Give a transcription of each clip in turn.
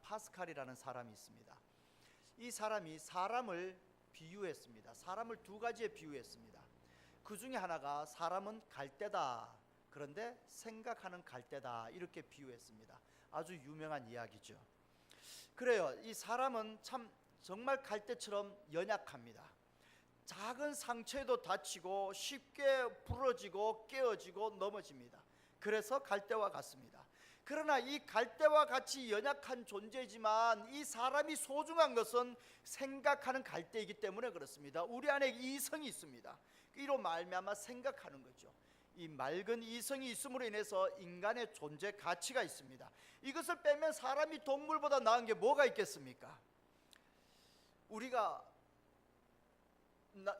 파스칼이라는 사람이 있습니다. 이 사람이 사람을 비유했습니다. 사람을 두 가지에 비유했습니다. 그 중에 하나가 사람은 갈대다, 그런데 생각하는 갈대다, 이렇게 비유했습니다. 아주 유명한 이야기죠. 그래요. 이 사람은 참 정말 갈대처럼 연약합니다. 작은 상처에도 다치고 쉽게 부러지고 깨어지고 넘어집니다. 그래서 갈대와 같습니다. 그러나 이 갈대와 같이 연약한 존재지만 이 사람이 소중한 것은 생각하는 갈대이기 때문에 그렇습니다. 우리 안에 이성이 있습니다. 이로 말미암아 생각하는 거죠. 이 맑은 이성이 있음으로 인해서 인간의 존재 가치가 있습니다. 이것을 빼면 사람이 동물보다 나은 게 뭐가 있겠습니까? 우리가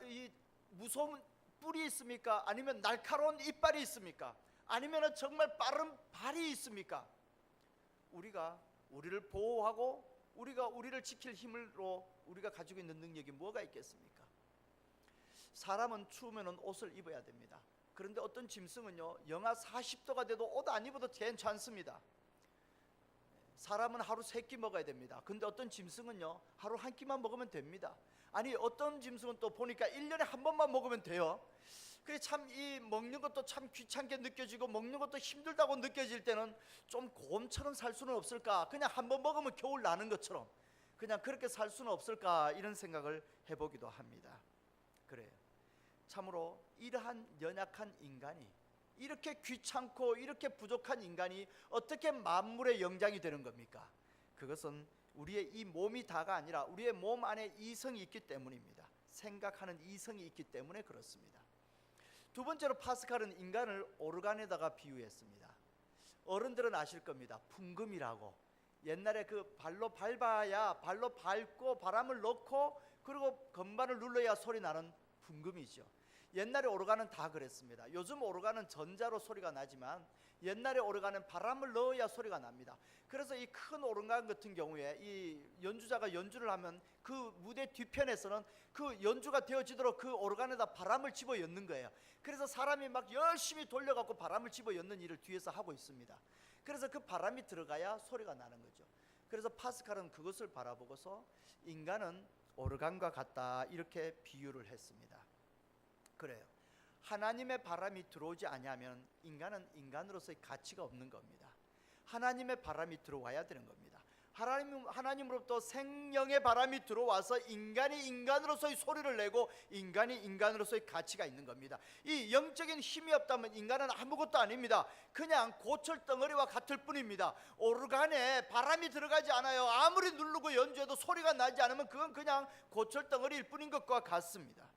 이 무서운 뿔이 있습니까? 아니면 날카로운 이빨이 있습니까? 아니면 정말 빠른 발이 있습니까? 우리가 우리를 보호하고 우리가 우리를 지킬 힘으로 우리가 가지고 있는 능력이 뭐가 있겠습니까? 사람은 추우면 옷을 입어야 됩니다. 그런데 어떤 짐승은요, 영하 40도가 돼도 옷 안 입어도 괜찮습니다. 사람은 하루 3끼 먹어야 됩니다. 근데 어떤 짐승은요, 하루 한 끼만 먹으면 됩니다. 아니, 어떤 짐승은 또 보니까 1년에 한 번만 먹으면 돼요. 그래, 참 이 먹는 것도 참 귀찮게 느껴지고 먹는 것도 힘들다고 느껴질 때는 좀 곰처럼 살 수는 없을까? 그냥 한 번 먹으면 겨울 나는 것처럼 그냥 그렇게 살 수는 없을까? 이런 생각을 해보기도 합니다. 그래요. 참으로 이러한 연약한 인간이, 이렇게 귀찮고 이렇게 부족한 인간이 어떻게 만물의 영장이 되는 겁니까? 그것은 우리의 이 몸이 다가 아니라 우리의 몸 안에 이성이 있기 때문입니다. 생각하는 이성이 있기 때문에 그렇습니다. 두 번째로 파스칼은 인간을 오르간에다가 비유했습니다. 어른들은 아실 겁니다. 풍금이라고. 옛날에 그 발로 밟아야, 발로 밟고 바람을 넣고 그리고 건반을 눌러야 소리 나는 풍금이죠. 옛날에 오르간은 다 그랬습니다. 요즘 오르간은 전자로 소리가 나지만 옛날에 오르간은 바람을 넣어야 소리가 납니다. 그래서 이 큰 오르간 같은 경우에 이 연주자가 연주를 하면 그 무대 뒤편에서는 그 연주가 되어지도록 그 오르간에다 바람을 집어 넣는 거예요. 그래서 사람이 막 열심히 돌려갖고 바람을 집어 넣는 일을 뒤에서 하고 있습니다. 그래서 그 바람이 들어가야 소리가 나는 거죠. 그래서 파스칼은 그것을 바라보고서 인간은 오르간과 같다, 이렇게 비유를 했습니다. 그래요. 하나님의 바람이 들어오지 아니하면 인간은 인간으로서의 가치가 없는 겁니다. 하나님의 바람이 들어와야 되는 겁니다. 하나님으로부터 생명의 바람이 들어와서 인간이 인간으로서의 소리를 내고 인간이 인간으로서의 가치가 있는 겁니다. 이 영적인 힘이 없다면 인간은 아무것도 아닙니다. 그냥 고철 덩어리와 같을 뿐입니다. 오르간에 바람이 들어가지 않아요. 아무리 누르고 연주해도 소리가 나지 않으면 그건 그냥 고철 덩어리일 뿐인 것과 같습니다.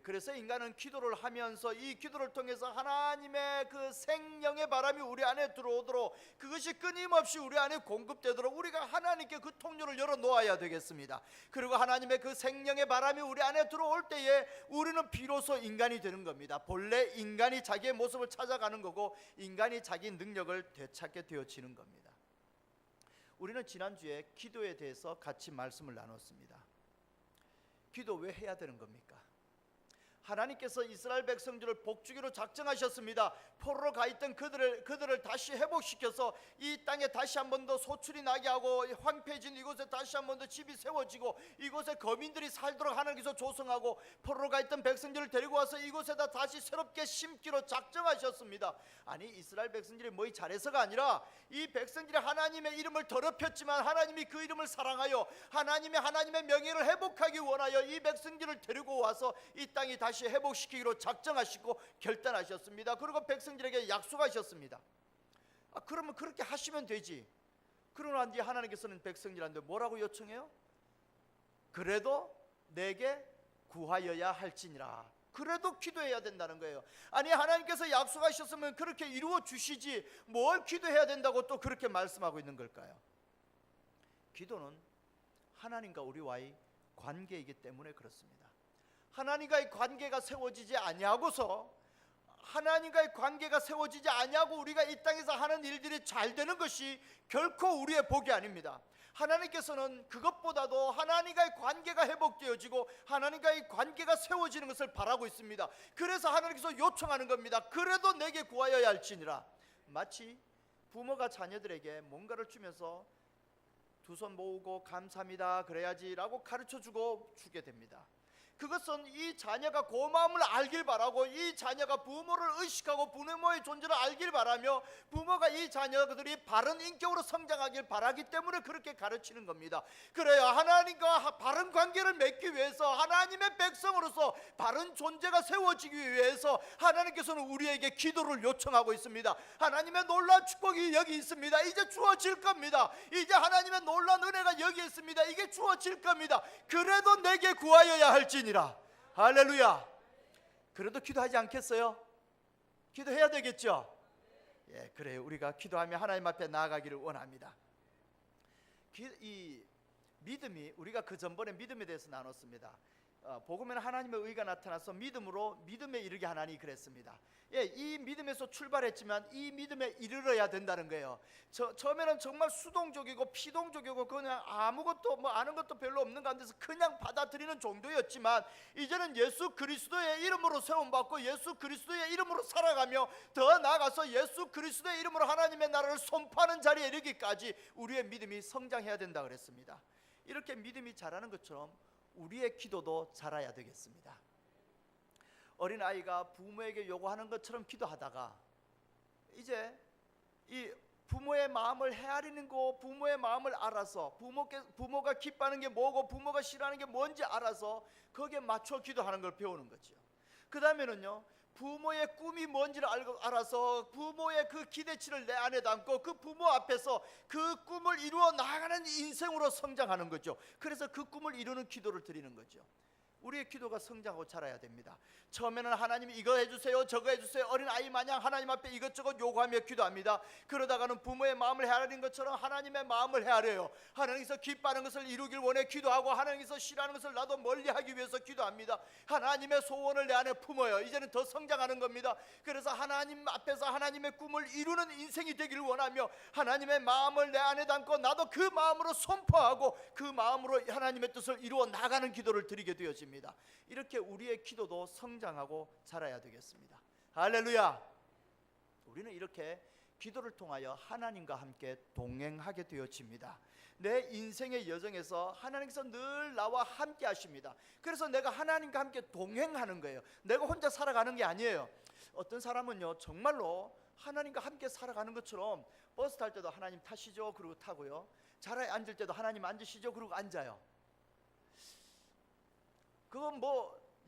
그래서 인간은 기도를 하면서 이 기도를 통해서 하나님의 그 생명의 바람이 우리 안에 들어오도록, 그것이 끊임없이 우리 안에 공급되도록 우리가 하나님께 그 통로를 열어놓아야 되겠습니다. 그리고 하나님의 그 생명의 바람이 우리 안에 들어올 때에 우리는 비로소 인간이 되는 겁니다. 본래 인간이 자기의 모습을 찾아가는 거고 인간이 자기 능력을 되찾게 되어지는 겁니다. 우리는 지난주에 기도에 대해서 같이 말씀을 나눴습니다. 기도 왜 해야 되는 겁니까? 하나님께서 이스라엘 백성들을 복주기로 작정하셨습니다. 포로로 가 있던 그들을 다시 회복시켜서 이 땅에 다시 한 번 더 소출이 나게 하고 황폐해진 이곳에 다시 한 번 더 집이 세워지고 이곳에 거민들이 살도록 하나님께서 조성하고 포로로 가 있던 백성들을 데리고 와서 이곳에다 다시 새롭게 심기로 작정하셨습니다. 아니, 이스라엘 백성들이 뭐이 잘해서가 아니라 이 백성들이 하나님의 이름을 더럽혔지만 하나님이 그 이름을 사랑하여 하나님의 명예를 회복하기 원하여 이 백성들을 데리고 와서 이 땅이 다시 회복시키기로 작정하시고 결단하셨습니다. 그리고 백성들에게 약속하셨습니다. 그러면 그렇게 하시면 되지. 그러고 난 뒤에 하나님께서는 백성들한테 뭐라고 요청해요? 그래도 내게 구하여야 할지니라. 그래도 기도해야 된다는 거예요. 아니, 하나님께서 약속하셨으면 그렇게 이루어 주시지 뭘 기도해야 된다고 또 그렇게 말씀하고 있는 걸까요? 기도는 하나님과 우리와의 관계이기 때문에 그렇습니다. 하나님과의 관계가 세워지지 아니하고서 하나님과의 관계가 세워지지 아니하고 우리가 이 땅에서 하는 일들이 잘 되는 것이 결코 우리의 복이 아닙니다. 하나님께서는 그것보다도 하나님과의 관계가 회복되어지고 하나님과의 관계가 세워지는 것을 바라고 있습니다. 그래서 하나님께서 요청하는 겁니다. 그래도 내게 구하여야 할지니라. 마치 부모가 자녀들에게 뭔가를 주면서 두 손 모으고 감사합니다 그래야지라고 가르쳐주고 주게 됩니다. 그것은 이 자녀가 고마움을 알길 바라고, 이 자녀가 부모를 의식하고 부모의 존재를 알길 바라며, 부모가 이 자녀들이 바른 인격으로 성장하길 바라기 때문에 그렇게 가르치는 겁니다. 그래야 하나님과 바른 관계를 맺기 위해서, 하나님의 백성으로서 바른 존재가 세워지기 위해서 하나님께서는 우리에게 기도를 요청하고 있습니다. 하나님의 놀라운 축복이 여기 있습니다. 이제 주어질 겁니다. 이제 하나님의 놀라운 은혜가 여기 있습니다. 이게 주어질 겁니다. 그래도 내게 구하여야 할지니라. 할렐루야. 그래도 기도하지 않겠어요? 기도해야 되겠죠? 예, 그래요. 우리가 기도하며 하나님 앞에 나아가기를 원합니다. 이 믿음이, 우리가 그 전번에 믿음에 대해서 나눴습니다. 복음에는 하나님의 의가 나타나서 믿음으로 믿음에 이르게 하나니 그랬습니다. 예, 이 믿음에서 출발했지만 이 믿음에 이르러야 된다는 거예요. 처음에는 정말 수동적이고 피동적이고 그냥 아무것도 아는 것도 별로 없는 가운데서 그냥 받아들이는 정도였지만, 이제는 예수 그리스도의 이름으로 세움받고 예수 그리스도의 이름으로 살아가며 더 나아가서 예수 그리스도의 이름으로 하나님의 나라를 선포하는 자리에 이르기까지 우리의 믿음이 성장해야 된다 그랬습니다. 이렇게 믿음이 자라는 것처럼 우리의 기도도 자라야 되겠습니다. 어린아이가 부모에게 요구하는 것처럼 기도하다가 이제 이 부모의 마음을 헤아리는 거, 부모의 마음을 알아서 부모가 기뻐하는 게 뭐고 부모가 싫어하는 게 뭔지 알아서 거기에 맞춰 기도하는 걸 배우는 거죠. 그 다음에는요, 부모의 꿈이 뭔지를 알아서 부모의 그 기대치를 내 안에 담고 그 부모 앞에서 그 꿈을 이루어 나아가는 인생으로 성장하는 거죠. 그래서 그 꿈을 이루는 기도를 드리는 거죠. 우리의 기도가 성장하고 자라야 됩니다. 처음에는 하나님 이거 해주세요 저거 해주세요 어린아이 마냥 하나님 앞에 이것저것 요구하며 기도합니다. 그러다가는 부모의 마음을 헤아리는 것처럼 하나님의 마음을 헤아려요. 하나님께서 기뻐하는 것을 이루길 원해 기도하고, 하나님께서 싫어하는 것을 나도 멀리하기 위해서 기도합니다. 하나님의 소원을 내 안에 품어요. 이제는 더 성장하는 겁니다. 그래서 하나님 앞에서 하나님의 꿈을 이루는 인생이 되기를 원하며 하나님의 마음을 내 안에 담고 나도 그 마음으로 선포하고 그 마음으로 하나님의 뜻을 이루어 나가는 기도를 드리게 되어집니다. 이렇게 우리의 기도도 성장하고 자라야 되겠습니다. 할렐루야. 우리는 이렇게 기도를 통하여 하나님과 함께 동행하게 되어집니다. 내 인생의 여정에서 하나님께서 늘 나와 함께 하십니다. 그래서 내가 하나님과 함께 동행하는 거예요. 내가 혼자 살아가는 게 아니에요. 어떤 사람은요, 정말로 하나님과 함께 살아가는 것처럼 버스 탈 때도 하나님 타시죠 그러고 타고요, 자리에 앉을 때도 하나님 앉으시죠 그러고 앉아요. 그건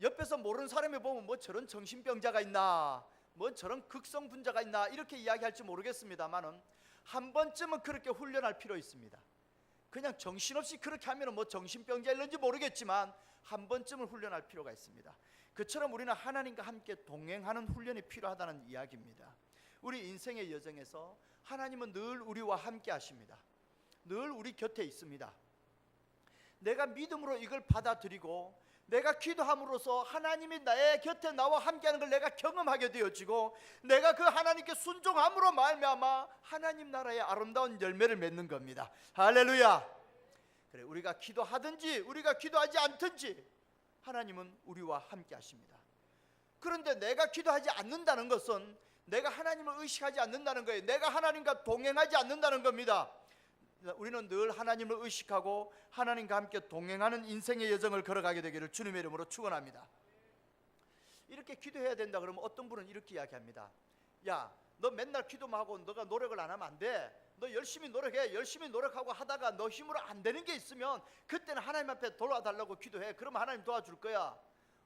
옆에서 모르는 사람이 보면 저런 정신병자가 있나, 저런 극성분자가 있나 이렇게 이야기할지 모르겠습니다만은 한 번쯤은 그렇게 훈련할 필요 있습니다. 그냥 정신없이 그렇게 하면 정신병자일는지 모르겠지만 한 번쯤은 훈련할 필요가 있습니다. 그처럼 우리는 하나님과 함께 동행하는 훈련이 필요하다는 이야기입니다. 우리 인생의 여정에서 하나님은 늘 우리와 함께 하십니다. 늘 우리 곁에 있습니다. 내가 믿음으로 이걸 받아들이고 내가 기도함으로써 하나님이 나의 곁에 나와 함께하는 걸 내가 경험하게 되어지고, 내가 그 하나님께 순종함으로 말미암아 하나님 나라의 아름다운 열매를 맺는 겁니다. 할렐루야. 그래, 우리가 기도하든지 우리가 기도하지 않든지 하나님은 우리와 함께 하십니다. 그런데 내가 기도하지 않는다는 것은 내가 하나님을 의식하지 않는다는 거예요. 내가 하나님과 동행하지 않는다는 겁니다. 우리는 늘 하나님을 의식하고 하나님과 함께 동행하는 인생의 여정을 걸어가게 되기를 주님의 이름으로 축원합니다. 이렇게 기도해야 된다 그러면 어떤 분은 이렇게 이야기합니다. 야, 너 맨날 기도만 하고 너가 노력을 안 하면 안 돼. 너 열심히 노력해. 열심히 노력하고 하다가 너 힘으로 안 되는 게 있으면 그때는 하나님 앞에 도와달라고 기도해. 그러면 하나님 도와줄 거야.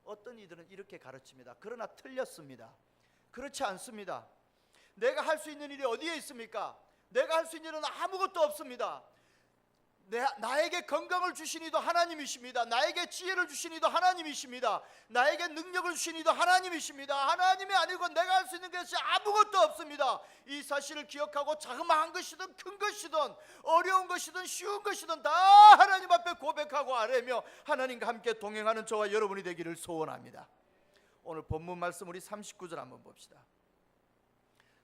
어떤 이들은 이렇게 가르칩니다. 그러나 틀렸습니다. 그렇지 않습니다. 내가 할 수 있는 일이 어디에 있습니까? 내가 할 수 있는 일은 아무것도 없습니다. 나에게 건강을 주신 이도 하나님이십니다. 나에게 지혜를 주신 이도 하나님이십니다. 나에게 능력을 주신 이도 하나님이십니다. 하나님이 아니고 내가 할 수 있는 것이 아무것도 없습니다. 이 사실을 기억하고 자그마한 것이든 큰 것이든 어려운 것이든 쉬운 것이든 다 하나님 앞에 고백하고 아뢰며 하나님과 함께 동행하는 저와 여러분이 되기를 소원합니다. 오늘 본문 말씀 우리 39절 한번 봅시다.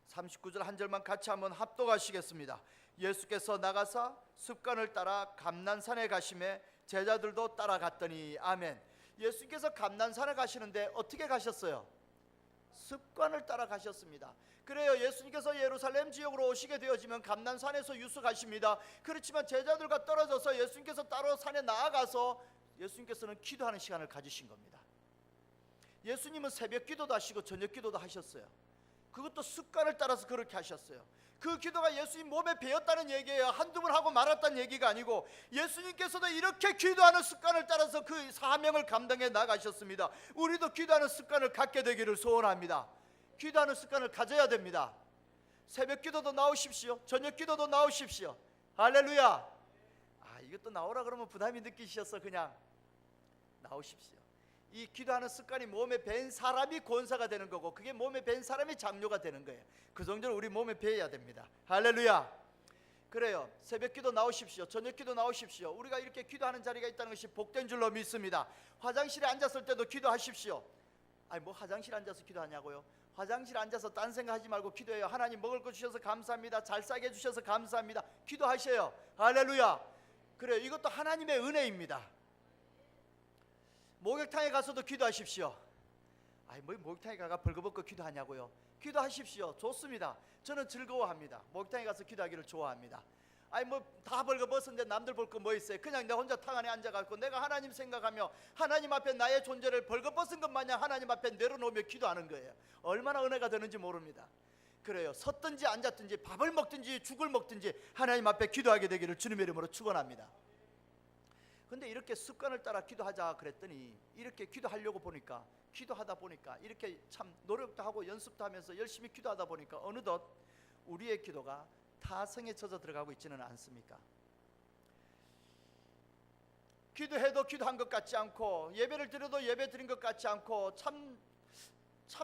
39절 한 절만 같이 한번 합독하시겠습니다. 예수께서 나가사 습관을 따라 감난산에 가시매 제자들도 따라갔더니. 아멘. 예수께서 감난산에 가시는데 어떻게 가셨어요? 습관을 따라 가셨습니다. 그래요. 예수님께서 예루살렘 지역으로 오시게 되어지면 감난산에서 유숙하십니다. 그렇지만 제자들과 떨어져서 예수님께서 따로 산에 나아가서 예수님께서는 기도하는 시간을 가지신 겁니다. 예수님은 새벽 기도도 하시고 저녁 기도도 하셨어요. 그것도 습관을 따라서 그렇게 하셨어요. 그 기도가 예수님 몸에 배었다는 얘기예요. 한두 번 하고 말았다는 얘기가 아니고 예수님께서도 이렇게 기도하는 습관을 따라서 그 사명을 감당해 나가셨습니다. 우리도 기도하는 습관을 갖게 되기를 소원합니다. 기도하는 습관을 가져야 됩니다. 새벽 기도도 나오십시오. 저녁 기도도 나오십시오. 할렐루야. 이것도 나오라 그러면 부담이 느끼셔서 그냥 나오십시오. 이 기도하는 습관이 몸에 밴 사람이 권사가 되는 거고, 그게 몸에 밴 사람이 장로가 되는 거예요. 그 정도로 우리 몸에 배야 됩니다. 할렐루야. 그래요. 새벽 기도 나오십시오. 저녁 기도 나오십시오. 우리가 이렇게 기도하는 자리가 있다는 것이 복된 줄로 믿습니다. 화장실에 앉았을 때도 기도하십시오. 뭐 화장실에 앉아서 기도하냐고요? 화장실에 앉아서 딴 생각하지 말고 기도해요. 하나님 먹을 거 주셔서 감사합니다. 잘 싸게 주셔서 감사합니다. 기도하셔요. 할렐루야. 그래요. 이것도 하나님의 은혜입니다. 목욕탕에 가서도 기도하십시오. 뭐 목욕탕에 가가 벌거벗고 기도하냐고요? 기도하십시오. 좋습니다. 저는 즐거워합니다. 목욕탕에 가서 기도하기를 좋아합니다. 뭐 다 벌거벗었는데 남들 볼 거 뭐 있어요? 그냥 내 혼자 탕 안에 앉아갖고 내가 하나님 생각하며 하나님 앞에 나의 존재를 벌거벗은 것 마냥 하나님 앞에 내려놓으며 기도하는 거예요. 얼마나 은혜가 되는지 모릅니다. 그래요. 섰든지 앉았든지 밥을 먹든지 죽을 먹든지 하나님 앞에 기도하게 되기를 주님의 이름으로 축원합니다. 근데 이렇게 습관을 따라 기도하자 그랬더니 이렇게 기도하려고 보니까, 기도하다 보니까 이렇게 참 노력도 하고 연습도 하면서 열심히 기도하다 보니까 어느덧 우리의 기도가 타성에 젖어 들어가고 있지는 않습니까? 기도해도 기도한 것 같지 않고, 예배를 드려도 예배 드린 것 같지 않고, 참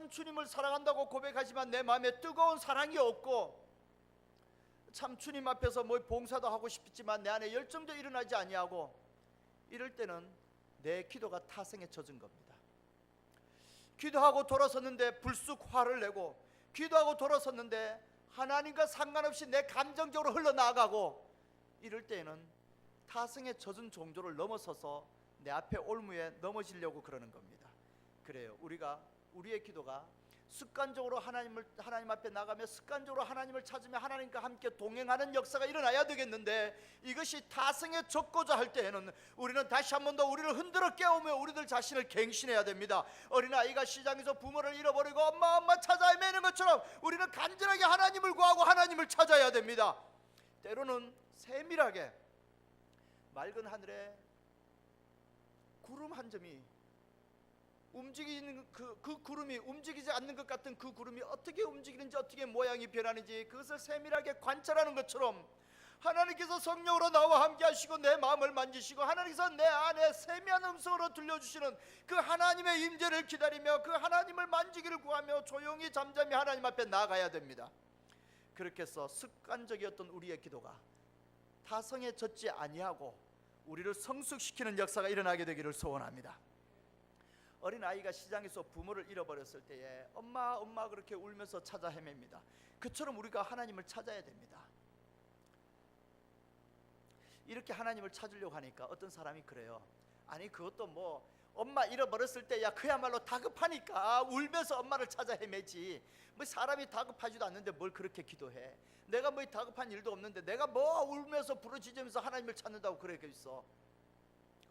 주님을 사랑한다고 고백하지만 내 마음에 뜨거운 사랑이 없고, 참 주님 앞에서 뭐 봉사도 하고 싶지만 내 안에 열정도 일어나지 아니하고, 이럴 때는 내 기도가 타성에 젖은 겁니다. 기도하고 돌아섰는데 불쑥 화를 내고, 기도하고 돌아섰는데 하나님과 상관없이 내 감정적으로 흘러나가고, 이럴 때에는 타성에 젖은 종조를 넘어서서 내 앞에 올무에 넘어지려고 그러는 겁니다. 그래요. 우리의 기도가 습관적으로 하나님 앞에 나가며 습관적으로 하나님을 찾으며 하나님과 함께 동행하는 역사가 일어나야 되겠는데, 이것이 타성에 젖고자 할 때에는 우리는 다시 한 번 더 우리를 흔들어 깨우며 우리들 자신을 갱신해야 됩니다. 어린아이가 시장에서 부모를 잃어버리고 엄마 찾아 헤매는 것처럼 우리는 간절하게 하나님을 구하고 하나님을 찾아야 됩니다. 때로는 세밀하게 맑은 하늘에 구름 한 점이 움직이는 그 구름이 움직이지 않는 것 같은 그 구름이 어떻게 움직이는지, 어떻게 모양이 변하는지 그것을 세밀하게 관찰하는 것처럼 하나님께서 성령으로 나와 함께 하시고 내 마음을 만지시고 하나님께서 내 안에 세미한 음성으로 들려주시는 그 하나님의 임재를 기다리며 그 하나님을 만지기를 구하며 조용히 잠잠히 하나님 앞에 나아가야 됩니다. 그렇게 해서 습관적이었던 우리의 기도가 타성에 젖지 아니하고 우리를 성숙시키는 역사가 일어나게 되기를 소원합니다. 어린아이가 시장에서 부모를 잃어버렸을 때에 엄마 그렇게 울면서 찾아 헤맵니다. 그처럼 우리가 하나님을 찾아야 됩니다. 이렇게 하나님을 찾으려고 하니까 어떤 사람이 그래요. 아니 그것도 뭐 엄마 잃어버렸을 때야 그야말로 다급하니까 울면서 엄마를 찾아 헤매지, 뭐 사람이 다급하지도 않는데 뭘 그렇게 기도해. 내가 뭐 다급한 일도 없는데 내가 뭐 울면서 부르짖으면서 하나님을 찾는다고 그러겠어.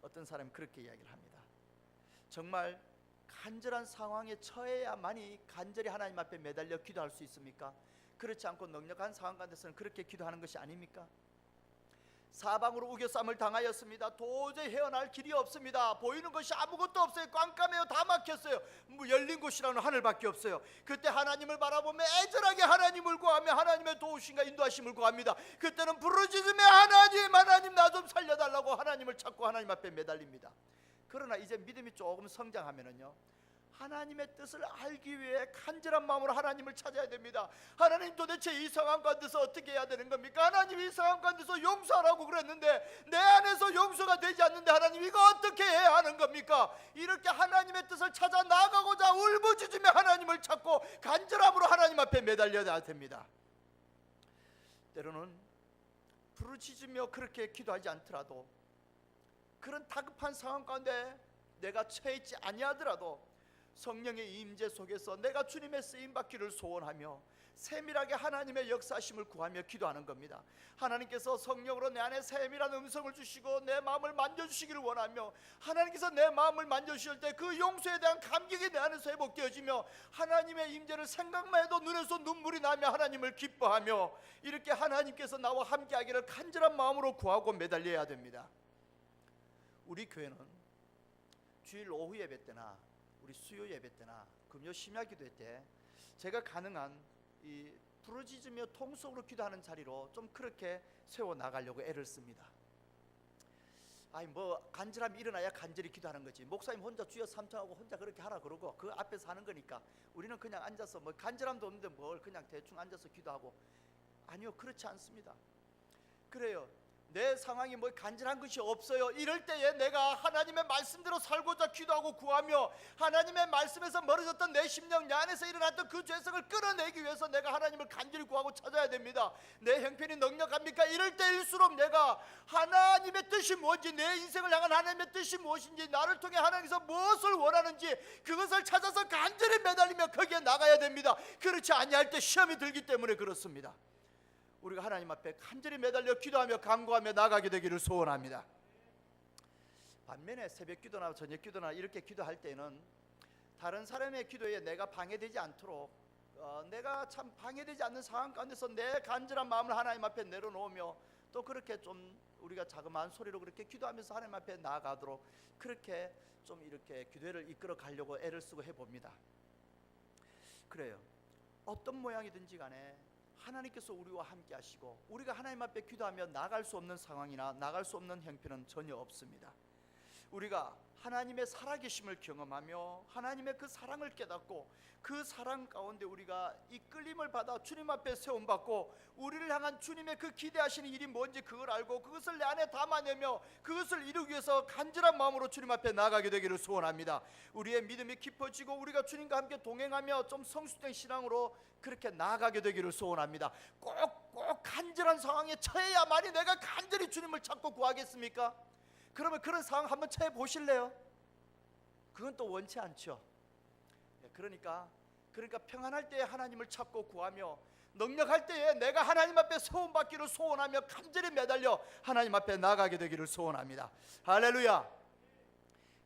어떤 사람이 그렇게 이야기를 합니다. 정말 간절한 상황에 처해야만이 간절히 하나님 앞에 매달려 기도할 수 있습니까? 그렇지 않고 넉넉한 상황 가운데서는 그렇게 기도하는 것이 아닙니까? 사방으로 우겨쌈을 당하였습니다. 도저히 헤어날 길이 없습니다. 보이는 것이 아무것도 없어요. 깜깜해요. 다 막혔어요. 뭐 열린 곳이라는 하늘밖에 없어요. 그때 하나님을 바라보며 애절하게 하나님을 구하며 하나님의 도우심과 인도하심을 구합니다. 그때는 부르짖으며 하나님 나 좀 살려달라고 하나님을 찾고 하나님 앞에 매달립니다. 그러나 이제 믿음이 조금 성장하면은요, 하나님의 뜻을 알기 위해 간절한 마음으로 하나님을 찾아야 됩니다. 하나님 도대체 이 상황 가운데서 어떻게 해야 되는 겁니까? 하나님 이 상황 가운데서 용서하라고 그랬는데 내 안에서 용서가 되지 않는데 하나님 이거 어떻게 해야 하는 겁니까? 이렇게 하나님의 뜻을 찾아 나가고자 울부짖으며 하나님을 찾고 간절함으로 하나님 앞에 매달려야 됩니다. 때로는 부르짖으며 그렇게 기도하지 않더라도, 그런 다급한 상황 가운데 내가 처해 있지 아니하더라도 성령의 임재 속에서 내가 주님의 쓰임받기를 소원하며 세밀하게 하나님의 역사심을 구하며 기도하는 겁니다. 하나님께서 성령으로 내 안에 세밀한 음성을 주시고 내 마음을 만져주시기를 원하며, 하나님께서 내 마음을 만져주실 때 그 용서에 대한 감격이 내 안에서 회복되어지며, 하나님의 임재를 생각만 해도 눈에서 눈물이 나며 하나님을 기뻐하며, 이렇게 하나님께서 나와 함께하기를 간절한 마음으로 구하고 매달려야 됩니다. 우리 교회는 주일 오후 예배 때나 우리 수요 예배 때나 금요 심야 기도회 때 제가 가능한 이 부르짖으며 통성으로 기도하는 자리로 좀 그렇게 세워 나가려고 애를 씁니다. 아니 뭐 간절함이 일어나야 간절히 기도하는 거지, 목사님 혼자 주여 삼창하고 혼자 그렇게 하라 그러고 그 앞에서 하는 거니까 우리는 그냥 앉아서 뭐 간절함도 없는데 뭘 그냥 대충 앉아서 기도하고, 아니요, 그렇지 않습니다. 그래요, 내 상황이 뭐 간절한 것이 없어요. 이럴 때에 내가 하나님의 말씀대로 살고자 기도하고 구하며, 하나님의 말씀에서 멀어졌던 내 심령, 내 안에서 일어났던 그 죄성을 끌어내기 위해서 내가 하나님을 간절히 구하고 찾아야 됩니다. 내 형편이 넉넉합니까? 이럴 때일수록 내가 하나님의 뜻이 뭔지, 내 인생을 향한 하나님의 뜻이 무엇인지, 나를 통해 하나님께서 무엇을 원하는지 그것을 찾아서 간절히 매달리며 거기에 나가야 됩니다. 그렇지 아니할 때 시험이 들기 때문에 그렇습니다. 우리가 하나님 앞에 간절히 매달려 기도하며 간구하며 나가게 되기를 소원합니다. 반면에 새벽 기도나 저녁 기도나 이렇게 기도할 때는 다른 사람의 기도에 내가 방해되지 않도록 내가 참 방해되지 않는 상황 가운데서 내 간절한 마음을 하나님 앞에 내려놓으며, 또 그렇게 좀 우리가 자그마한 소리로 그렇게 기도하면서 하나님 앞에 나아가도록 그렇게 좀 이렇게 기도를 이끌어 가려고 애를 쓰고 해봅니다. 그래요, 어떤 모양이든지 간에 하나님께서 우리와 함께 하시고 우리가 하나님 앞에 기도하며 나갈 수 없는 상황이나 나갈 수 없는 형편은 전혀 없습니다. 우리가 하나님의 살아계심을 경험하며 하나님의 그 사랑을 깨닫고 그 사랑 가운데 우리가 이끌림을 받아 주님 앞에 세움받고, 우리를 향한 주님의 그 기대하시는 일이 뭔지 그걸 알고 그것을 내 안에 담아내며 그것을 이루기 위해서 간절한 마음으로 주님 앞에 나가게 되기를 소원합니다. 우리의 믿음이 깊어지고 우리가 주님과 함께 동행하며 좀 성숙된 신앙으로 그렇게 나아가게 되기를 소원합니다. 꼭 간절한 상황에 처해야만이 내가 간절히 주님을 찾고 구하겠습니까? 그러면 그런 상황 한번 처해 보실래요? 그건 또 원치 않죠. 그러니까 평안할 때에 하나님을 찾고 구하며, 넉넉할 때에 내가 하나님 앞에 세움받기를 소원하며 간절히 매달려 하나님 앞에 나가게 되기를 소원합니다. 할렐루야.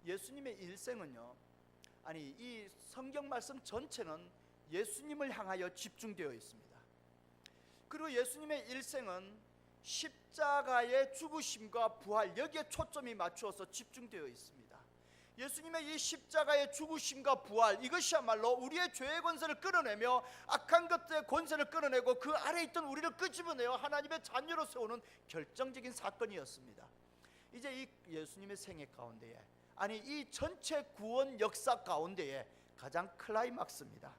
예수님의 일생은요, 아니 이 성경 말씀 전체는 예수님을 향하여 집중되어 있습니다. 그리고 예수님의 일생은 십자가의 죽으심과 부활, 여기에 초점이 맞추어서 집중되어 있습니다. 예수님의 이 십자가의 죽으심과 부활, 이것이야말로 우리의 죄의 권세를 끌어내며 악한 것들의 권세를 끌어내고 그 아래에 있던 우리를 끄집어내어 하나님의 자녀로 세우는 결정적인 사건이었습니다. 이제 이 예수님의 생애 가운데에, 아니 이 전체 구원 역사 가운데에 가장 클라이막스입니다.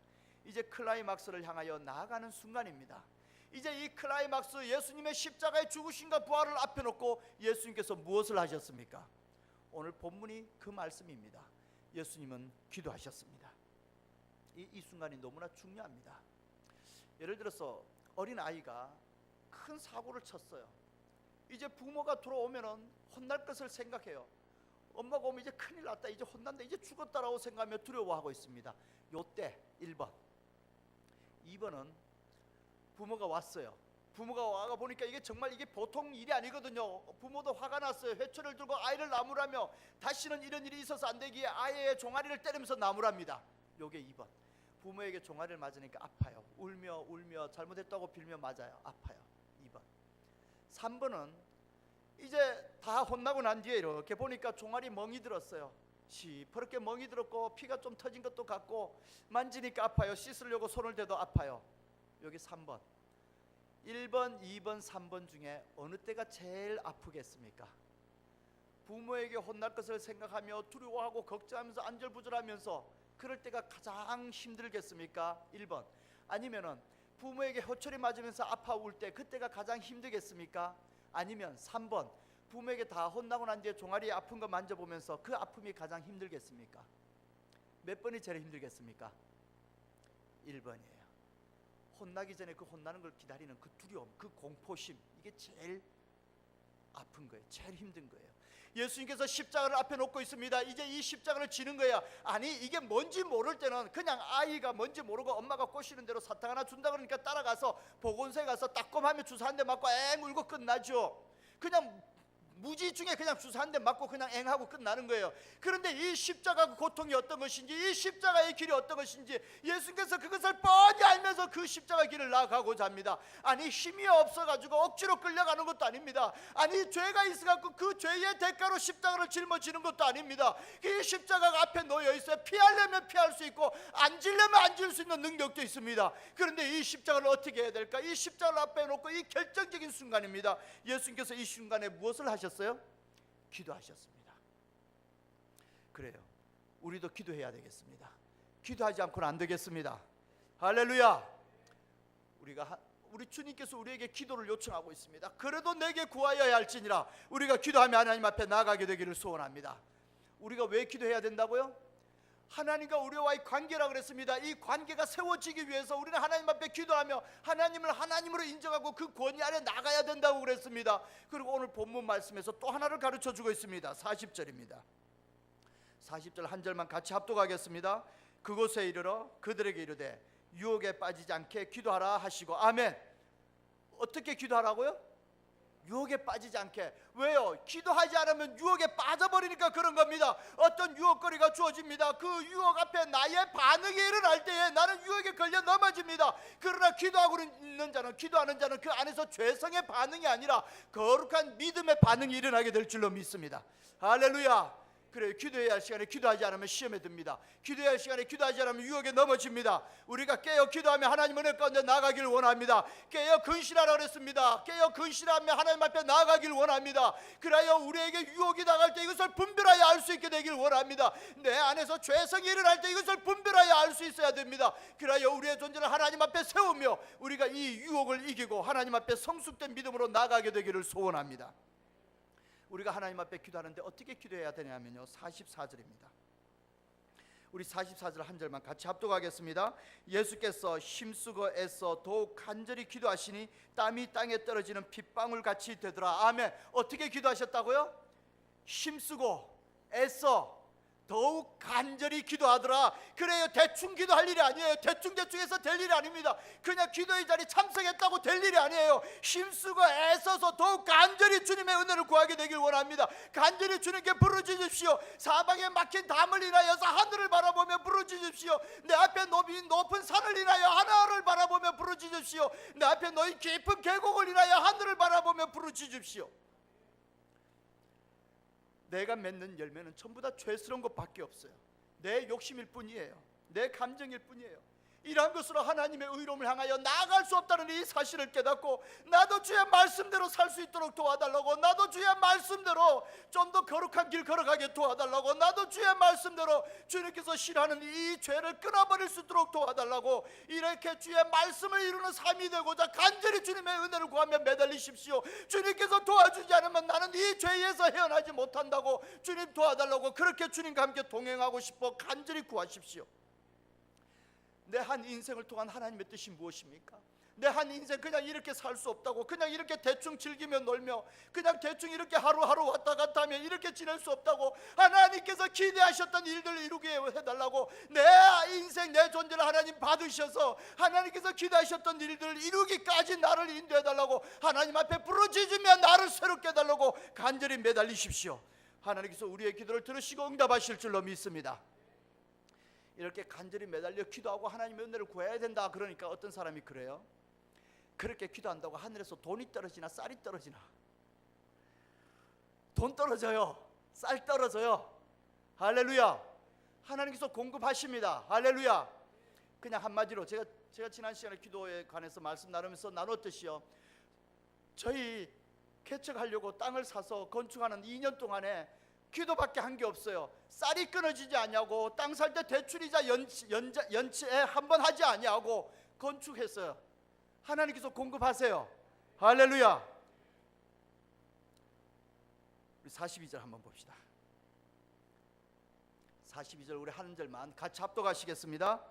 이제 클라이막스를 향하여 나아가는 순간입니다. 이제 이 클라이막스, 예수님의 십자가의 죽으심과 부활을 앞에 놓고 예수님께서 무엇을 하셨습니까? 오늘 본문이 그 말씀입니다. 예수님은 기도하셨습니다. 이 순간이 너무나 중요합니다. 예를 들어서 어린 아이가 큰 사고를 쳤어요. 이제 부모가 돌아오면은 혼날 것을 생각해요. 엄마가 오면 이제 큰일 났다, 이제 혼난다, 이제 죽었다라고 생각하며 두려워하고 있습니다. 요때 1번, 2번은 부모가 왔어요. 부모가 와가 보니까 이게 정말 이게 보통 일이 아니거든요. 부모도 화가 났어요. 회초리를 들고 아이를 나무라며 다시는 이런 일이 있어서 안 되기에 아이의 종아리를 때리면서 나무랍니다. 요게 2번. 부모에게 종아리를 맞으니까 아파요. 울며 잘못했다고 빌며 맞아요. 아파요. 2번. 3번은 이제 다 혼나고 난 뒤에 이렇게 보니까 종아리 멍이 들었어요. 시퍼렇게 멍이 들었고 피가 좀 터진 것도 같고 만지니까 아파요. 씻으려고 손을 대도 아파요. 여기 3번. 1번, 2번, 3번 중에 어느 때가 제일 아프겠습니까? 부모에게 혼날 것을 생각하며 두려워하고 걱정하면서 안절부절하면서 그럴 때가 가장 힘들겠습니까? 1번. 아니면은 부모에게 호철이 맞으면서 아파올 때 그때가 가장 힘들겠습니까? 아니면 3번. 부모에게 다 혼나고 난 뒤에 종아리 아픈 거 만져보면서 그 아픔이 가장 힘들겠습니까? 몇 번이 제일 힘들겠습니까? 1번이에요. 혼나기 전에 그 혼나는 걸 기다리는 그 두려움, 그 공포심, 이게 제일 아픈 거예요. 제일 힘든 거예요. 예수님께서 십자가를 앞에 놓고 있습니다. 이제 이 십자가를 지는 거야. 아니 이게 뭔지 모를 때는 그냥 아이가 뭔지 모르고 엄마가 꼬시는 대로 사탕 하나 준다 그러니까 따라가서 보건소에 가서 따끔하면 주사 한 대 맞고 앵 울고 끝나죠. 그냥 무지중에 그냥 주사 한 대 맞고 그냥 앵하고 끝나는 거예요. 그런데 이 십자가 고통이 어떤 것인지, 이 십자가의 길이 어떤 것인지 예수님께서 그것을 뻔히 알면서 그 십자가 길을 나아가고자 합니다. 아니 힘이 없어가지고 억지로 끌려가는 것도 아닙니다. 아니 죄가 있어갖고 그 죄의 대가로 십자가를 짊어지는 것도 아닙니다. 이 십자가가 앞에 놓여 있어요. 피하려면 피할 수 있고 앉으려면 앉을 수 있는 능력도 있습니다. 그런데 이 십자가를 어떻게 해야 될까? 이 십자가를 앞에 놓고 이 결정적인 순간입니다. 예수님께서 이 순간에 무엇을 하셨어요? 기도하셨습니다. 그래요. 우리도 기도해야 되겠습니다. 기도하지 않고는 안 되겠습니다. 할렐루야. 우리 주님께서 우리에게 기도를 요청하고 있습니다. 그래도 내게 구하여야 할지니라. 우리가 기도하며 하나님 앞에 나아가게 되기를 소원합니다. 우리가 왜 기도해야 된다고요? 하나님과 우리와의 관계라 그랬습니다. 이 관계가 세워지기 위해서 우리는 하나님 앞에 기도하며 하나님을 하나님으로 인정하고 그 권위 아래 나가야 된다고 그랬습니다. 그리고 오늘 본문 말씀에서 또 하나를 가르쳐 주고 있습니다. 40절입니다. 40절 한 절만 같이 합독하겠습니다. 그곳에 이르러 그들에게 이르되 유혹에 빠지지 않게 기도하라 하시고. 아멘. 어떻게 기도하라고요? 유혹에 빠지지 않게. 왜요? 기도하지 않으면 유혹에 빠져버리니까 그런 겁니다. 어떤 유혹거리가 주어집니다. 그 유혹 앞에 나의 반응이 일어날 때에 나는 유혹에 걸려 넘어집니다. 그러나 기도하고 있는 자는, 기도하는 자는 그 안에서 죄성의 반응이 아니라 거룩한 믿음의 반응이 일어나게 될 줄로 믿습니다. 할렐루야. 그래요. 기도해야 할 시간에 기도하지 않으면 시험에 듭니다. 기도해야 할 시간에 기도하지 않으면 유혹에 넘어집니다. 우리가 깨어 기도하며 하나님 은혜 가운데 나아가기를 원합니다. 깨어 근신하라 그랬습니다. 깨어 근신하며 하나님 앞에 나아가기를 원합니다. 그래야 우리에게 유혹이 나갈 때 이것을 분별하여 알 수 있게 되기를 원합니다. 내 안에서 죄성이 일어날 때 이것을 분별하여 알 수 있어야 됩니다. 그래야 우리의 존재를 하나님 앞에 세우며 우리가 이 유혹을 이기고 하나님 앞에 성숙된 믿음으로 나아가게 되기를 소원합니다. 우리가 하나님 앞에 기도하는데 어떻게 기도해야 되냐면요, 44절입니다. 우리 44절 한 절만 같이 합독하겠습니다. 예수께서 힘쓰고 애써 더욱 간절히 기도하시니 땀이 땅에 떨어지는 핏방울 같이 되더라. 아멘. 어떻게 기도하셨다고요? 힘쓰고 애써 더욱 간절히 기도하더라. 그래요. 대충 기도할 일이 아니에요. 대충해서 될 일이 아닙니다. 그냥 기도의 자리 참석했다고 될 일이 아니에요. 힘쓰고 애써서 더욱 간절히 주님의 은혜를 구하게 되길 원합니다. 간절히 주님께 부르짖으십시오. 사방에 막힌 담을 인하여서 하늘을 바라보며 부르짖으십시오. 내 앞에 높은 산을 인하여 하늘을 바라보며 부르짖으십시오. 내 앞에 놓인 깊은 계곡을 인하여 하늘을 바라보며 부르짖으십시오. 내가 맺는 열매는 전부 다 죄스러운 것밖에 없어요. 내 욕심일 뿐이에요. 내 감정일 뿐이에요. 이러한 것으로 하나님의 의로움을 향하여 나아갈 수 없다는 이 사실을 깨닫고 나도 주의 말씀대로 살 수 있도록 도와달라고, 나도 주의 말씀대로 좀 더 거룩한 길 걸어가게 도와달라고, 나도 주의 말씀대로 주님께서 싫어하는 이 죄를 끊어버릴 수 있도록 도와달라고, 이렇게 주의 말씀을 이루는 삶이 되고자 간절히 주님의 은혜를 구하며 매달리십시오. 주님께서 도와주지 않으면 나는 이 죄에서 헤어나지 못한다고, 주님 도와달라고 그렇게 주님과 함께 동행하고 싶어 간절히 구하십시오. 내 한 인생을 통한 하나님의 뜻이 무엇입니까? 내 한 인생 그냥 이렇게 살 수 없다고, 그냥 이렇게 대충 즐기며 놀며 그냥 대충 이렇게 하루하루 왔다 갔다 하며 이렇게 지낼 수 없다고, 하나님께서 기대하셨던 일들을 이루게 해달라고, 내 인생 내 존재를 하나님 받으셔서 하나님께서 기대하셨던 일들을 이루기까지 나를 인도해달라고 하나님 앞에 부르짖으며 나를 새롭게 해달라고 간절히 매달리십시오. 하나님께서 우리의 기도를 들으시고 응답하실 줄로 믿습니다. 이렇게 간절히 매달려 기도하고 하나님의 은혜를 구해야 된다 그러니까 어떤 사람이 그래요. 그렇게 기도한다고 하늘에서 돈이 떨어지나 쌀이 떨어지나? 돈 떨어져요. 쌀 떨어져요. 할렐루야. 하나님께서 공급하십니다. 할렐루야. 그냥 한마디로 제가 지난 시간에 기도에 관해서 말씀 나누면서 나눴듯이요, 저희 개척하려고 땅을 사서 건축하는 2년 동안에 기도밖에 한 게 없어요. 쌀이 끊어지지 않냐고, 땅 살 때 대출이자 연체에 한번 하지 않냐고 건축했어요. 하나님께서 공급하세요. 할렐루야. 우리 42절 한번 봅시다. 42절 우리 한 절만 같이 합독하시겠습니다.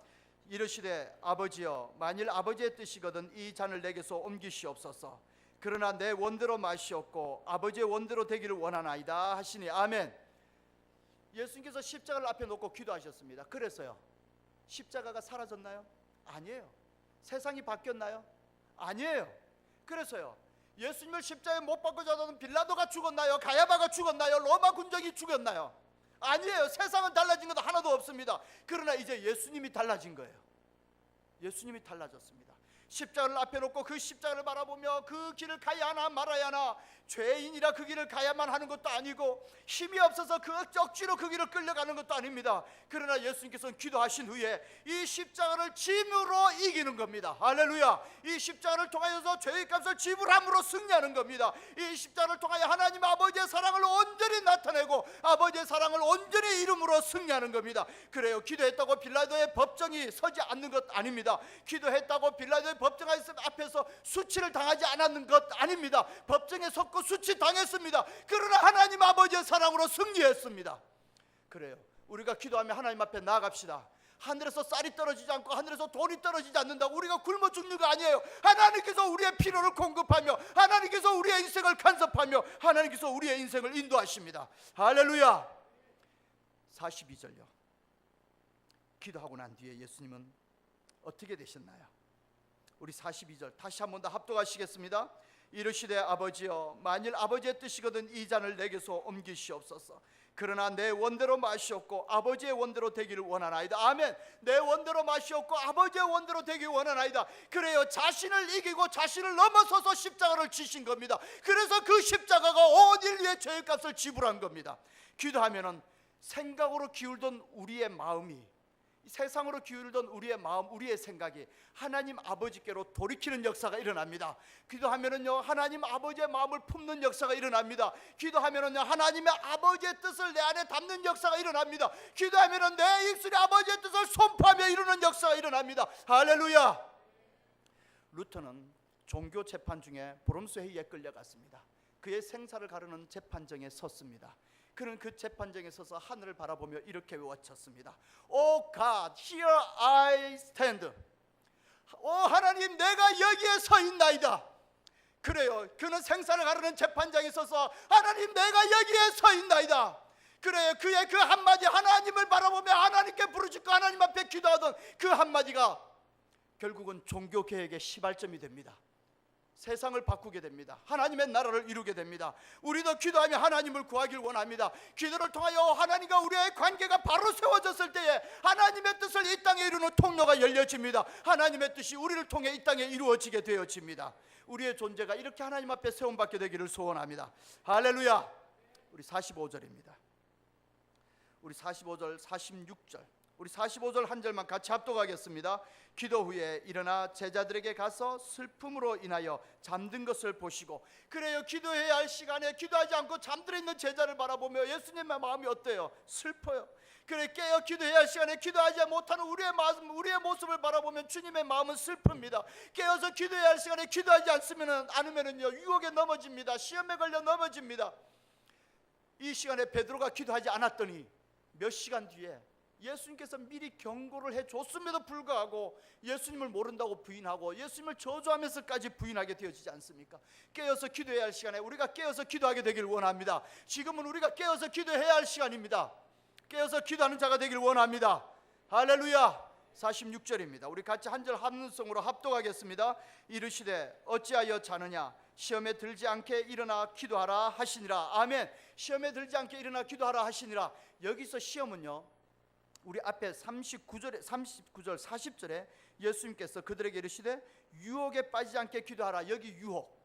이르시되 아버지여, 만일 아버지의 뜻이거든 이 잔을 내게서 옮기시옵소서. 그러나 내 원대로 마시옵고 아버지의 원대로 되기를 원하나이다 하시니 아멘. 예수님께서 십자가를 앞에 놓고 기도하셨습니다. 그래서요, 십자가가 사라졌나요? 아니에요. 세상이 바뀌었나요? 아니에요. 그래서요, 예수님을 십자가에 못 박고자 하던 빌라도가 죽었나요? 가야바가 죽었나요? 로마 군정이 죽었나요? 아니에요. 세상은 달라진 것도 하나도 없습니다. 그러나 이제 예수님이 달라진 거예요. 예수님이 달라졌습니다. 십자가를 앞에 놓고 그 십자가를 바라보며 그 길을 가야 하나 말아야 하나, 죄인이라 그 길을 가야만 하는 것도 아니고 힘이 없어서 그 억지로 그 길을 끌려가는 것도 아닙니다. 그러나 예수님께서는 기도하신 후에 이 십자가를 짐으로 이기는 겁니다. 할렐루야. 이 십자가를 통하여서 죄의 값을 지불함으로 승리하는 겁니다. 이 십자가를 통하여 하나님 아버지의 사랑을 온전히 나타내고 아버지의 사랑을 온전히 이름으로 승리하는 겁니다. 그래요, 기도했다고 빌라도의 법정이 서지 않는 것 아닙니다. 기도했다고 빌라도의 법정 앞에서 수치를 당하지 않았는 것 아닙니다. 법정에 섰고 수치 당했습니다. 그러나 하나님 아버지의 사랑으로 승리했습니다. 그래요, 우리가 기도하며 하나님 앞에 나아갑시다. 하늘에서 쌀이 떨어지지 않고 하늘에서 돈이 떨어지지 않는다고 우리가 굶어 죽는 거 아니에요. 하나님께서 우리의 필요를 공급하며 하나님께서 우리의 인생을 간섭하며 하나님께서 우리의 인생을 인도하십니다. 할렐루야. 42절요. 기도하고 난 뒤에 예수님은 어떻게 되셨나요? 우리 42절 다시 한 번 더 합독하시겠습니다. 이르시되 아버지여, 만일 아버지의 뜻이거든 이 잔을 내게서 옮기시옵소서. 그러나 내 원대로 마시옵고 아버지의 원대로 되기를 원하나이다. 아멘. 내 원대로 마시옵고 아버지의 원대로 되기를 원하나이다. 그래요, 자신을 이기고 자신을 넘어서서 십자가를 지신 겁니다. 그래서 그 십자가가 온 인류의 죄의 값을 지불한 겁니다. 기도하면은 생각으로 기울던 우리의 마음이, 세상으로 기울던 우리의 마음, 우리의 생각이 하나님 아버지께로 돌이키는 역사가 일어납니다. 기도하면은요, 하나님 아버지의 마음을 품는 역사가 일어납니다. 기도하면은요, 하나님의 아버지의 뜻을 내 안에 담는 역사가 일어납니다. 기도하면은 내 입술이 아버지의 뜻을 선포하며 이루는 역사가 일어납니다. 할렐루야. 루터는 종교 재판 중에 브롬스 회의에 끌려갔습니다. 그의 생사를 가르는 재판정에 섰습니다. 그는 그 재판정에 서서 하늘을 바라보며 이렇게 외쳤습니다. O God, here I stand. 오 하나님, 내가 여기에 서 있나이다. 그래요, 그는 생사를 가르는 재판장에 서서 하나님, 내가 여기에 서 있나이다. 그래요, 그의 그 한마디, 하나님을 바라보며 하나님께 부르짖고 하나님 앞에 기도하던 그 한마디가 결국은 종교개혁의 시발점이 됩니다. 세상을 바꾸게 됩니다. 하나님의 나라를 이루게 됩니다. 우리도 기도하며 하나님을 구하길 원합니다. 기도를 통하여 하나님과 우리의 관계가 바로 세워졌을 때에 하나님의 뜻을 이 땅에 이루는 통로가 열려집니다. 하나님의 뜻이 우리를 통해 이 땅에 이루어지게 되어집니다. 우리의 존재가 이렇게 하나님 앞에 세움받게 되기를 소원합니다. 할렐루야. 우리 45절입니다. 우리 45절, 46절, 우리 45절 한 절만 같이 합독하겠습니다. 기도 후에 일어나 제자들에게 가서 슬픔으로 인하여 잠든 것을 보시고. 그래요, 기도해야 할 시간에 기도하지 않고 잠들어 있는 제자를 바라보며 예수님의 마음이 어때요? 슬퍼요. 그래, 깨어 기도해야 할 시간에 기도하지 못하는 우리의 마음, 우리의 모습을 바라보면 주님의 마음은 슬픕니다. 깨어서 기도해야 할 시간에 기도하지 않으면은요, 유혹에 넘어집니다. 시험에 걸려 넘어집니다. 이 시간에 베드로가 기도하지 않았더니 몇 시간 뒤에 예수님께서 미리 경고를 해줬음에도 불구하고 예수님을 모른다고 부인하고 예수님을 저주하면서까지 부인하게 되어지지 않습니까? 깨어서 기도해야 할 시간에 우리가 깨어서 기도하게 되길 원합니다. 지금은 우리가 깨어서 기도해야 할 시간입니다. 깨어서 기도하는 자가 되길 원합니다. 할렐루야. 46절입니다. 우리 같이 한 절 함성으로 합독하겠습니다. 이르시되 어찌하여 자느냐, 시험에 들지 않게 일어나 기도하라 하시니라. 아멘. 시험에 들지 않게 일어나 기도하라 하시니라. 여기서 시험은요, 우리 앞에 39절, 40절에 예수님께서 그들에게 이르시되 유혹에 빠지지 않게 기도하라. 여기 유혹.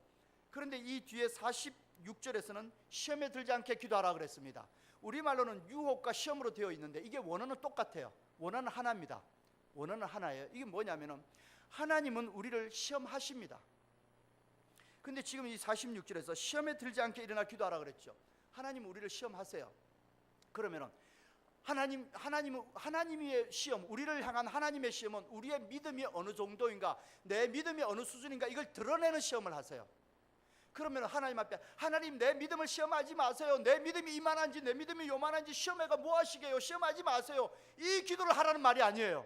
그런데 이 뒤에 46절에서는 시험에 들지 않게 기도하라 그랬습니다. 우리말로는 유혹과 시험으로 되어 있는데 이게 원어는 똑같아요. 원어는 하나입니다. 원어는 하나예요. 이게 뭐냐면은 하나님은 우리를 시험하십니다. 근데 지금 이 46절에서 시험에 들지 않게 일어나 기도하라 그랬죠. 하나님은 우리를 시험하세요. 그러면은 하나님의 시험, 우리를 향한 하나님의 시험은 우리의 믿음이 어느 정도인가, 내 믿음이 어느 수준인가, 이걸 드러내는 시험을 하세요. 그러면 하나님 앞에, 하나님 내 믿음을 시험하지 마세요. 내 믿음이 이만한지 내 믿음이 요만한지 시험해가 뭐 하시게요? 시험하지 마세요. 이 기도를 하라는 말이 아니에요.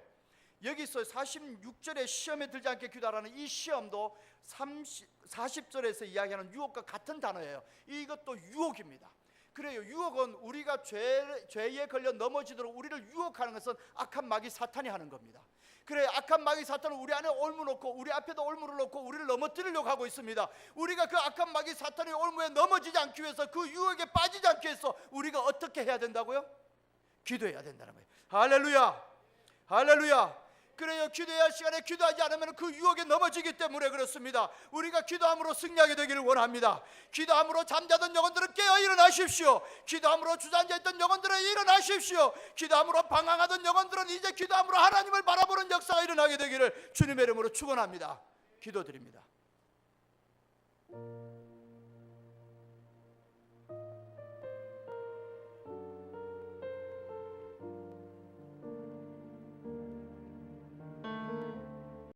여기서 46절에 시험에 들지 않게 기도하라는 이 시험도 40절에서 이야기하는 유혹과 같은 단어예요. 이것도 유혹입니다. 그래요. 유혹은 우리가 죄에 걸려 넘어지도록 우리를 유혹하는 것은 악한 마귀 사탄이 하는 겁니다. 그래, 악한 마귀 사탄은 우리 안에 올무 놓고 우리 앞에도 올무를 놓고 우리를 넘어뜨리려고 하고 있습니다. 우리가 그 악한 마귀 사탄의 올무에 넘어지지 않기 위해서, 그 유혹에 빠지지 않기 위해서 우리가 어떻게 해야 된다고요? 기도해야 된다는 거예요. 할렐루야, 할렐루야. 그래요. 기도해야 할 시간에 기도하지 않으면 그 유혹에 넘어지기 때문에 그렇습니다. 우리가 기도함으로 승리하게 되기를 원합니다. 기도함으로 잠자던 영혼들은 깨어 일어나십시오. 기도함으로 주저앉아있던 영혼들은 일어나십시오. 기도함으로 방황하던 영혼들은 이제 기도함으로 하나님을 바라보는 역사가 일어나게 되기를 주님의 이름으로 축원합니다. 기도드립니다.